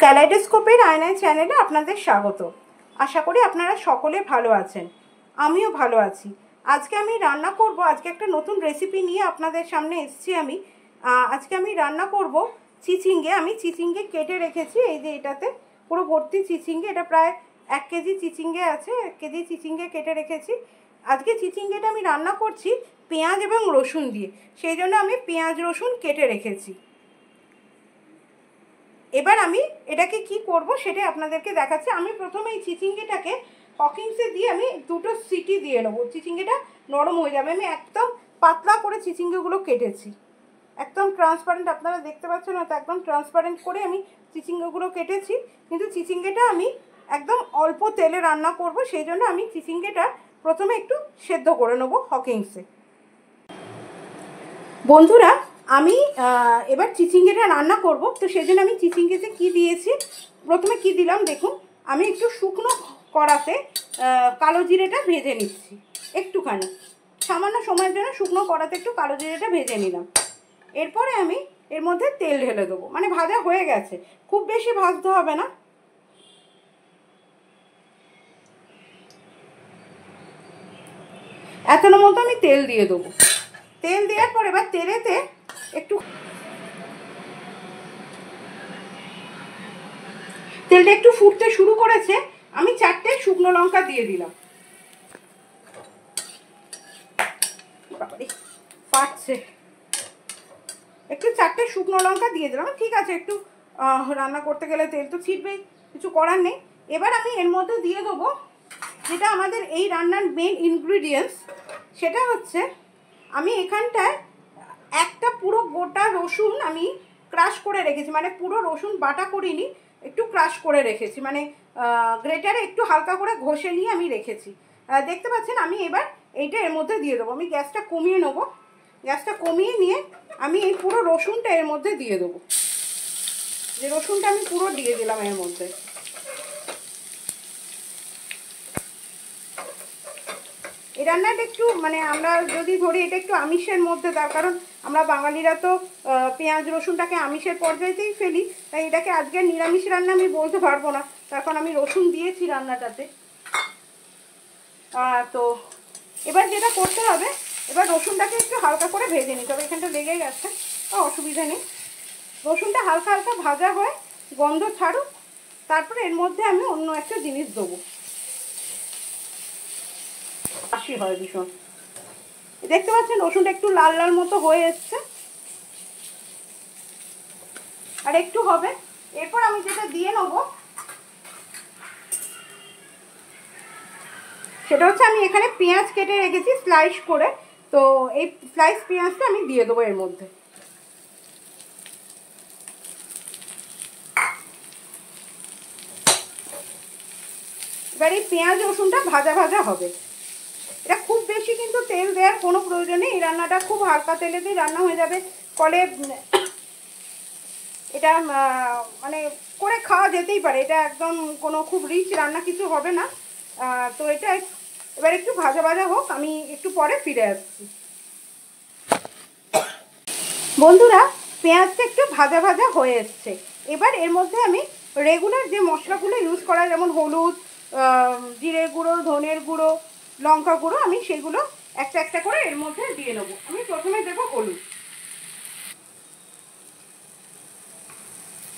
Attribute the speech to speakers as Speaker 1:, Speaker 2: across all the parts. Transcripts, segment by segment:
Speaker 1: ক্যালাইডোস্কোপের আয়নায় চ্যানেলে আপনাদের স্বাগত। আশা করি আপনারা সকলে ভালো আছেন, আমিও ভালো আছি। আজকে আমি রান্না করব, আজকে একটা নতুন রেসিপি নিয়ে আপনাদের সামনে এসেছি আমি। আজকে আমি রান্না করব চিচিঙ্গে। আমি চিচিঙ্গে কেটে রেখেছি, এই যে এটাতে পুরো ভর্তি চিচিঙ্গে, এটা প্রায় 1 কেজি চিচিঙ্গে আছে, 1 কেজি চিচিঙ্গে কেটে রেখেছি। আজকে চিচিঙ্গেটা আমি রান্না করছি পেঁয়াজ এবং রসুন দিয়ে, সেই জন্য আমি পেঁয়াজ রসুন কেটে রেখেছি। এবার আমি এটাকে কি করব সেটা আপনাদেরকে দেখাচ্ছি। আমি প্রথমে এই চিচিঙ্গেটাকে হকিংসে দিয়ে আমি 2টো সিটি দিয়ে নেবো, চিচিঙ্গেটা নরম হয়ে যাবে। আমি একদম পাতলা করে চিচিঙ্গেগুলো কেটেছি, একদম ট্রান্সপারেন্ট, আপনারা দেখতে পাচ্ছেন হয়তো, একদম ট্রান্সপারেন্ট করে আমি চিচিঙ্গেগুলো কেটেছি। কিন্তু চিচিঙ্গেটা আমি একদম অল্প তেলে রান্না করব, সেই জন্য আমি চিচিঙ্গেটা প্রথমে একটু সেদ্ধ করে নেবো হকিংসে। বন্ধুরা, আমি এবার চিচিঙ্গেটা রান্না করব, তো সেই জন্য আমি চিচিঙ্গেতে কি দিয়েছি, প্রথমে কি দিলাম দেখুন। আমি একটু শুকনো কড়াতে কালো জিরেটা ভেজে নিচ্ছি, একটুখানি সামান্য সময়ের জন্য শুকনো কড়াতে একটু কালো জিরেটা ভেজে নিলাম। এরপরে আমি এর মধ্যে তেল ঢেলে দেবো, মানে ভাজা হয়ে গেছে, খুব বেশি ভাজতে হবে না। এতটার মতো আমি তেল দিয়ে দেবো। তেল দেওয়ার পর এবার তেলেতে একটু তেলটা একটু ফুটতে শুরু করেছে, আমি 4টে শুকনো লঙ্কা দিয়ে দিলাম। পাচ্ছে একটু 4টে শুকনো লঙ্কা দিয়ে দিলাম, ঠিক আছে, একটু রান্না করতে গেলে তেল তো ছিটবেই, কিছু করার নেই। এবার আমি এর মধ্যে দিয়ে দেবো যেটা আমাদের এই রান্নার মেন ইনগ্রিডিয়েন্টস, সেটা হচ্ছে আমি এখানটায় একটা পুরো গোটা রসুন আমি ক্রাশ করে রেখেছি, মানে পুরো রসুন বাটা করিনি, একটু ক্রাশ করে রেখেছি, মানে গ্রেটারে একটু হালকা করে ঘষে নিয়ে আমি রেখেছি, দেখতে পাচ্ছেন। আমি এবার এইটা এর মধ্যে দিয়ে দেবো। আমি গ্যাসটা কমিয়ে নেবো, গ্যাসটা কমিয়ে নিয়ে আমি এই পুরো রসুনটা এর মধ্যে দিয়ে দেবো। যে রসুনটা আমি পুরো দিয়ে দিলাম এর মধ্যে। এই রান্নাটা একটু মানে আমরা যদি ধরি এটা একটু আমিষের মধ্যে, তার কারণ আমরা বাঙালিরা তো পেঁয়াজ রসুনটাকে আমিষের পর্যায়েতেই ফেলি, তাই এটাকে আজকে নিরামিষ রান্না আমি বলতে পারবো না, তার কারণ আমি রসুন দিয়েছি রান্নাটাতে। তো এবার যেটা করতে হবে, এবার রসুনটাকে একটু হালকা করে ভেজে নিতে হবে। এখানটা লেগে গেছে, অসুবিধা নেই, রসুনটা হালকা হালকা ভাজা হয়, গন্ধ ছাড়ুক, তারপরে এর মধ্যে আমি অন্য একটা জিনিস দেবো, বাসি হয় ভীষণ। দেখতে পাচ্ছেন রসুনটা একটু লাল লাল মতো হয়ে এসছে, আর একটু হবে। এরপর আমি যেটা দিয়ে নেবো সেটা হচ্ছে আমি এখানে পেঁয়াজ কেটে রেখেছি স্লাইস করে, তো এই স্লাইস পেঁয়াজটা আমি দিয়ে দেবো এর মধ্যে। এবার এই পেঁয়াজ রসুনটা ভাজা ভাজা হবে, এটা খুব বেশি কিন্তু তেল দেওয়ার কোনো প্রয়োজন নেই, এই রান্নাটা খুব হালকা তেলেতেই রান্না হয়ে যাবে, ফলে এটা মানে করে খাওয়া যেতেই পারে, এটা একদম কোনো খুব রিচ রান্না কিছু হবে না। তো এটা এবার একটু ভাজা ভাজা হোক, আমি একটু পরে ফিরে আসছি। বন্ধুরা, পেঁয়াজটা একটু ভাজা ভাজা হয়ে এসছে, এবার এর মধ্যে আমি রেগুলার যে মশলাগুলো ইউজ করা, যেমন হলুদ, জিরে গুঁড়ো, ধনের গুঁড়ো, লঙ্কা গুঁড়ো, আমি সেগুলো একটা একটা করে এর মধ্যে দিয়ে নেবো। আমি প্রথমে দেবো হলুদ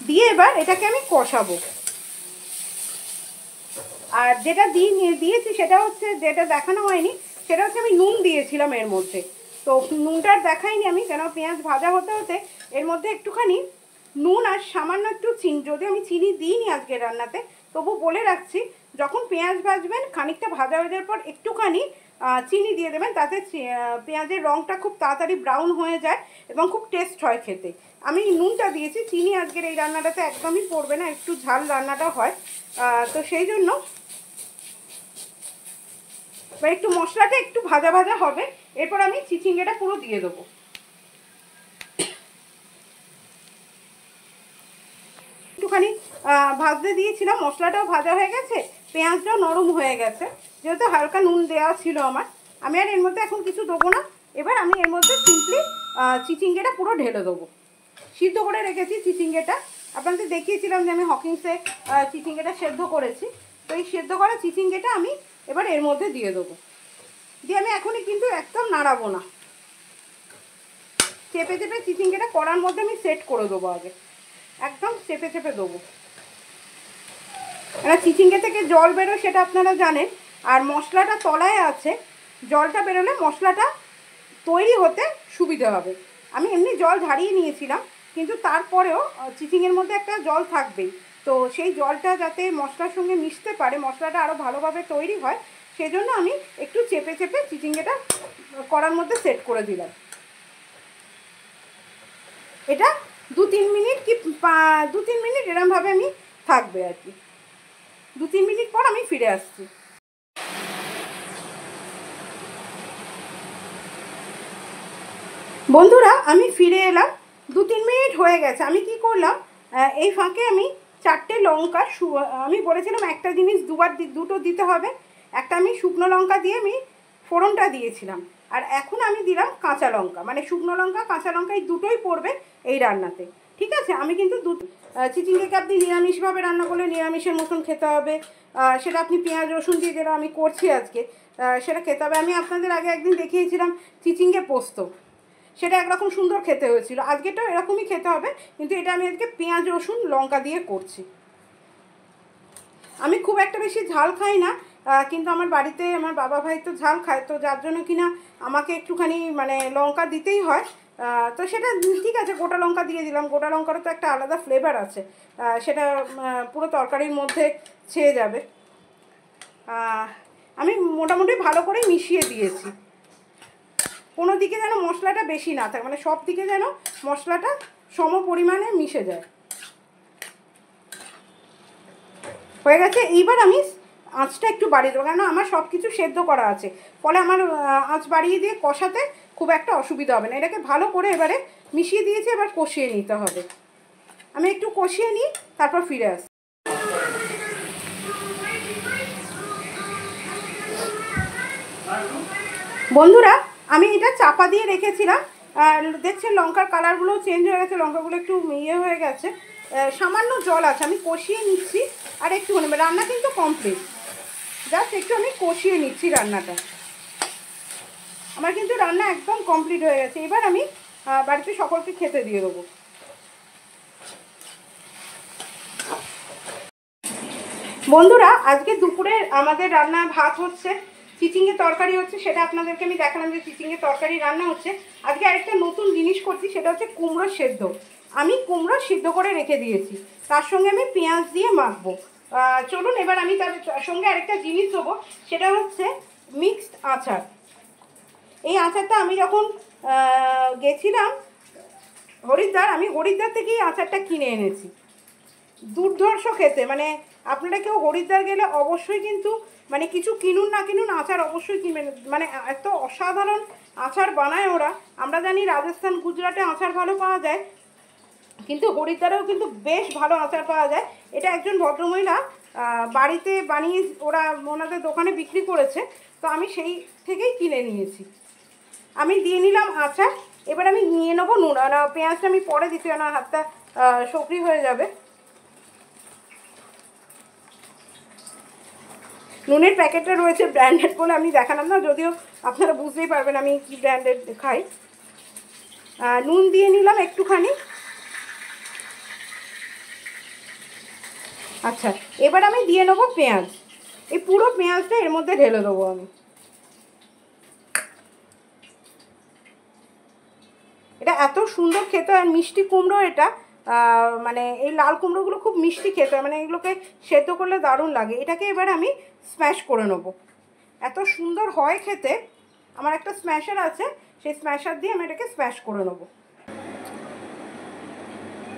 Speaker 1: দিয়ে, এবার এটাকে আমি কষাবো। আর যেটা দিয়েছি সেটা হচ্ছে, যেটা দেখানো হয়নি, সেটা হচ্ছে আমি নুন দিয়েছিলাম এর মধ্যে, তো নুনটা আর দেখাইনি আমি, কেন পেঁয়াজ ভাজা হতে হতে এর মধ্যে একটুখানি নুন আর সামান্য একটু চিনি, যদি আমি চিনি দিইনি আজকের রান্নাতে, তবু বলে রাখছি, যখন পেঁয়াজ ভাজবেন খানিকটা ভাজা হয়ে যাওয়ার পর একটুখানি চিনি দিয়ে দেবেন, তাতে পেঁয়াজের রঙটা খুব তাড়াতাড়ি ব্রাউন হয়ে যায় এবং খুব টেস্ট হয় খেতে। আমি নুনটা দিয়েছি, চিনি আজকের এই রান্নাটাতে একদমই পড়বে না, একটু ঝাল রান্নাটা হয়, তো সেই জন্য এবার একটু মশলাটা একটু ভাজা ভাজা হবে, এরপর আমি চিচিঙ্গেটা পুরো দিয়ে দেবো। একটুখানি ভাজতে দিয়েছিলাম, মশলাটাও ভাজা হয়ে গেছে, পেঁয়াজটাও নরম হয়ে গেছে, যেহেতু হালকা নুন দেওয়া ছিল আমার, আমি আর এর মধ্যে এখন কিছু দেবো না। এবার আমি এর মধ্যে সিম্পলি চিচিঙ্গেটা পুরো ঢেলে দেবো। সিদ্ধ করে রেখেছি চিচিঙ্গেটা, আপনাদের দেখিয়েছিলাম যে আমি হকিংসে চিচিঙ্গেটা সেদ্ধ করেছি। তো এই সেদ্ধ করা চিচিঙ্গেটা আমি এবার এর মধ্যে দিয়ে দেবো। দিয়ে আমি এখনই কিন্তু একদম নাড়াবো না, চেপে চেপে চিচিঙ্গেটা কড়ার মধ্যে আমি সেট করে দেবো। আগে একদম চেপে চেপে দেবো। এবার চিচিঙ্গে থেকে জল বেরোয় সেটা আপনারা জানেন, আর মশলাটা তলায় আছে, জলটা বেরোলে মশলাটা তৈরি হতে সুবিধা হবে। আমি এমনি জল ঝারিয়ে নিয়েছিলাম, কিন্তু তারপরেও চিচিংয়ের মধ্যে একটা জল থাকবেই, তো সেই জলটা যাতে মশলার সঙ্গে মিশতে পারে, মশলাটা আরও ভালোভাবে তৈরি হয়, সেজন্য আমি একটু চেপে চেপে চিচিঙ্গেটা কড়ার মধ্যে সেট করে দিলাম। এটা 2-3 মিনিট কি 2-3 মিনিট এরমভাবে আমি থাকবে আর কি। 2-3 মিনিট পর আমি ফিরে আসছি। বন্ধুরা আমি ফিরে এলাম, 2-3 মিনিট হয়ে গেছে। আমি কি করলাম, এই ফাঁকে আমি 4টে লঙ্কা, আমি বলেছিলাম একটা জিনিস দুটো দিতে হবে, একটা আমি শুকনো লঙ্কা দিয়ে আমি ফোড়নটা দিয়েছিলাম, আর এখন আমি দিলাম কাঁচা লঙ্কা, মানে শুকনো লঙ্কা কাঁচা লঙ্কা এই দুটোই পড়বে এই রান্নাতে, ঠিক আছে। আমি কিন্তু চিচিঙ্গাকে আপনি নিরামিষভাবে রান্না করলে নিরামিষের মতন খেতে হবে, সেটা আপনি পেঁয়াজ রসুন দিয়ে, যেটা আমি করছি আজকে সেটা খেতে হবে। আমি আপনাদের আগে একদিন দেখিয়েছিলাম চিচিঙ্গে পোস্ত, সেটা একরকম সুন্দর খেতে হয়েছিল। আজকেটাও এরকমই খেতে হবে, কিন্তু এটা আমি আজকে পেঁয়াজ রসুন লঙ্কা দিয়ে করছি। আমি খুব একটা বেশি ঝাল খাই না, কিন্তু আমার বাড়িতে আমার বাবা ভাই তো ঝাল খায়, তো যার জন্য কিনা আমাকে একটুখানি মানে লঙ্কা দিতেই হয়। তো সেটা ঠিক আছে, গোটা লঙ্কা দিয়ে দিলাম। গোটা লঙ্কারও তো একটা আলাদা ফ্লেভার আছে, সেটা পুরো তরকারির মধ্যে ছেয়ে যাবে। আমি মোটামুটি ভালো করে মিশিয়ে দিয়েছি, কোনো দিকে যেন মশলাটা বেশি না থাকে, মানে সব দিকে যেন মশলাটা সম পরিমাণে মিশে যায়। হয়ে গেছে। এইবার আমি আঁচটা একটু বাড়িয়ে দেবো, কেন আমার সব কিছু সেদ্ধ করা আছে, ফলে আমার আঁচ বাড়িয়ে দিয়ে কষাতে খুব একটা অসুবিধা হবে না। এটাকে ভালো করে এবারে মিশিয়ে দিয়েছি, এবার কষিয়ে নিতে হবে। আমি একটু কষিয়ে নিই, তারপর ফিরে আসি। বন্ধুরা আমি এটা চাপা দিয়ে রেখেছিলাম, দেখছেন লঙ্কার কালারগুলো চেঞ্জ হয়ে গেছে, লঙ্কাগুলো একটু ইয়ে হয়ে গেছে, সামান্য জল আছে, আমি কষিয়ে নিচ্ছি। আর একটুখানি, রান্না কিন্তু কমপ্লিট, জাস্ট একটু আমি কষিয়ে নিচ্ছি রান্নাটা। আমার কিন্তু রান্না একদম কমপ্লিট হয়ে গেছে। এবার আমি বাড়িতে সকলকে খেতে দিয়ে দেবো। বন্ধুরা আজকে দুপুরে আমাদের রান্না ভাত হচ্ছে, চিচিঙ্গের তরকারি হচ্ছে, সেটা আপনাদেরকে আমি দেখালাম যে চিচিঙ্গের তরকারি রান্না হচ্ছে। আজকে আরেকটা নতুন জিনিস করছি, সেটা হচ্ছে কুমড়ো সেদ্ধ। আমি কুমড়ো সিদ্ধ করে রেখে দিয়েছি, তার সঙ্গে আমি পেঁয়াজ দিয়ে মাখবো। চলুন এবার আমি তার সঙ্গে আরেকটা জিনিস দেবো, সেটা হচ্ছে মিক্সড আচার। এই আচারটা আমি যখন গেছিলাম হরিদ্বার, আমি হরিদ্বার থেকেই আচারটা কিনে এনেছি। দুর্ধর্ষ খেতে, মানে আপনারা কেউ হরিদ্বার গেলে অবশ্যই কিন্তু মানে কিছু কিনুন না কিনুন, আচার অবশ্যই কিনবেন। মানে এত অসাধারণ আচার বানায় ওরা। আমরা জানি রাজস্থান গুজরাটে আচার ভালো পাওয়া যায়, কিন্তু হরিদ্বারেও কিন্তু বেশ ভালো আচার পাওয়া যায়। এটা একজন ভদ্রমহিলা বাড়িতে বানিয়ে ওরা ওনাদের দোকানে বিক্রি করেছে, তো আমি সেই থেকেই কিনে নিয়েছি। আমি দিয়ে নিলাম আচার, এবার আমি নিয়ে নেবো নুন। আর পেঁয়াজটা আমি পরে দিতে, না হাতটা সক্রি হয়ে যাবে। নুনের প্যাকেটটা রয়েছে ব্র্যান্ডেড বলে আমি দেখালাম না, যদিও আপনারা বুঝতেই পারবেন আমি কি ব্র্যান্ডেড খাই। নুন দিয়ে নিলাম একটুখানি। আচ্ছা এবার আমি দিয়ে নেবো পেঁয়াজ, এই পুরো পেঁয়াজটা এর মধ্যে ঢেলে দেবো আমি। এটা এত সুন্দর খেতে হয়, মিষ্টি কুমড়ো এটা, মানে এই লাল কুমড়োগুলো খুব মিষ্টি খেতে হয়, মানে এগুলোকে সেদ্ধ করলে দারুণ লাগে। এটাকে এবার আমি স্ম্যাশ করে নেবো, এত সুন্দর হয় খেতে। আমার একটা স্ম্যাশার আছে, সেই স্ম্যাশার দিয়ে আমি এটাকে স্ম্যাশ করে নেবো।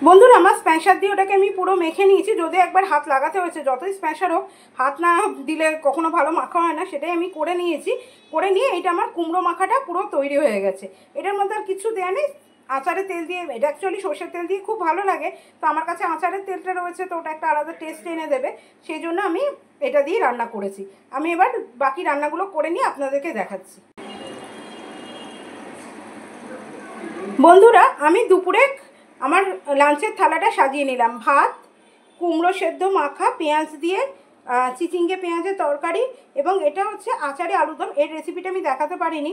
Speaker 1: বন্ধুরা আমার স্ম্যাশার দিয়ে ওটাকে আমি পুরো মেখে নিয়েছি, যদি একবার হাত লাগাতে হয়েছে, যতই স্ম্যাশার হোক হাত না দিলে কখনো ভালো মাখা হয় না, সেটাই আমি করে নিয়েছি। করে নিয়ে এটা আমার কুমড়ো মাখাটা পুরো তৈরি হয়ে গেছে। এটার মধ্যে আর কিছু দেওয়া নেই, আচারের তেল দিয়ে, এটা অ্যাকচুয়ালি সর্ষের তেল দিয়ে খুব ভালো লাগে, তো আমার কাছে আচারের তেলটা রয়েছে, তো ওটা একটা আলাদা টেস্ট এনে দেবে, সেই জন্য আমি এটা দিয়ে রান্না করেছি। আমি এবার বাকি রান্নাগুলো করে নিয়ে আপনাদেরকে দেখাচ্ছি। বন্ধুরা আমি দুপুরে আমার লাঞ্চের থালাটা সাজিয়ে নিলাম। ভাত, কুমড়ো সেদ্ধ মাখা, পেঁয়াজ দিয়ে চিচিঙ্গে পেঁয়াজের তরকারি, এবং এটা হচ্ছে আচারে আলুদম। এর রেসিপিটা আমি দেখাতে পারিনি,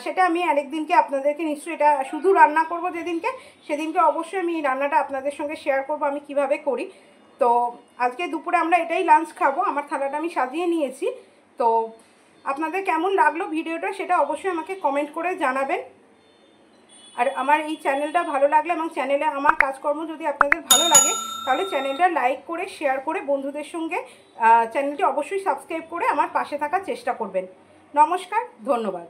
Speaker 1: সেটা আমি আরেকদিনকে আপনাদেরকে নিশ্চয়ই, এটা শুধু রান্না করব যেদিনকে, সেদিনকে অবশ্যই আমি এই রান্নাটা আপনাদের সঙ্গে শেয়ার করব আমি কিভাবে করি। তো আজকে দুপুরে আমরা এটাই লাঞ্চ খাবো। আমার থালাটা আমি সাজিয়ে নিয়েছি। তো আপনাদের কেমন লাগলো ভিডিওটা সেটা অবশ্যই আমাকে কমেন্ট করে জানাবেন। আর আমার এই চ্যানেলটা ভালো লাগলে এবং চ্যানেলে আমার কাজকর্ম যদি আপনাদের ভালো লাগে, তাহলে চ্যানেলটা লাইক করে শেয়ার করে বন্ধুদের সঙ্গে চ্যানেলটি অবশ্যই সাবস্ক্রাইব করে আমার পাশে থাকার চেষ্টা করবেন। নমস্কার, ধন্যবাদ।